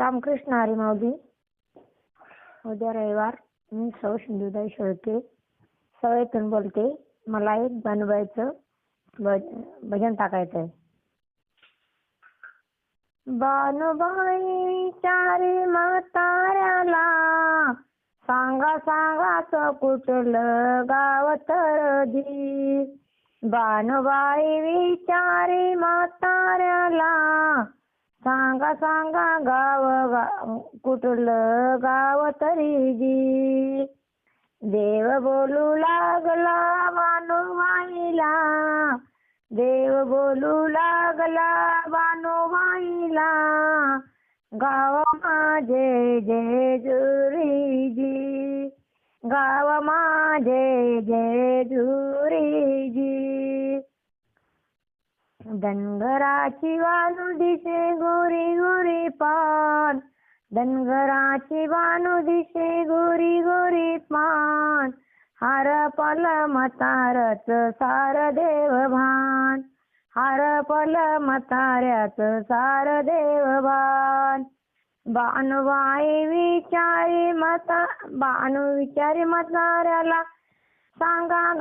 रामकृष्ण हरी माऊली. उद्या रविवार. मी सौ सिंधुताई शेळके सवयीतून बोलते. मला एक बनवायचं भजन टाकायचं आहे. बानुबाई चारी म्हाताऱ्याला सांगा सांगाच कुठलं गाव तळदी. बानुबाई विचारी म्हाताऱ्याला सांगा सांगा गाव कुठलं गाव तरी जी. देव बोलू लागला बानुबाईला, देव बोलू लागला बानुबाईला, गाव माझे जेजुरीजी, गाव माझे जेजुरीजी. धनगराची वानू दिसे गोरी गोरी पान, धनगराची वानू दिसे गोरी गोरी पान, हरपल म्हाताऱ्याच सार देव भान, हरपल म्हाताऱ्याच सार देव भान. बानुबाई विचारी म्हाताऱ्याला सांगा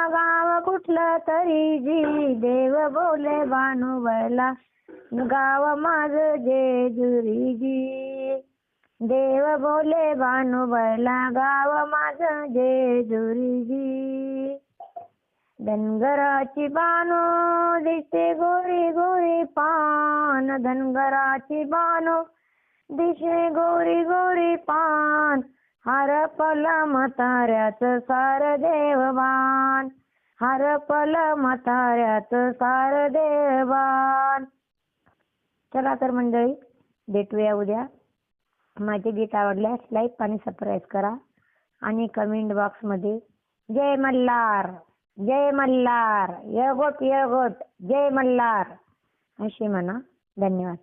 गाव कुठलं तरी जी. देव बोले बानुबाईला, गाव माझं जेजुरीजी. देव बोले बानुबाईला, गाव माझं जेजुरीजी. धनगराची बानू दिसे गोरी गोरी पान, धनगराची बानू दिसे गोरी गोरी पान, हरपल म्हाताऱ्याच सार देवबान, हरपल म्हाताऱ्याच सार देवबान. चला तर मंडळी, भेटूया उद्या. माझे गीत आवडल्यास लाईक आणि सबस्क्राईब करा आणि कमेंट बॉक्स मध्ये जय मल्हार, जय मल्हार, यगोट यगोट, जय मल्हार अशी म्हणा. धन्यवाद.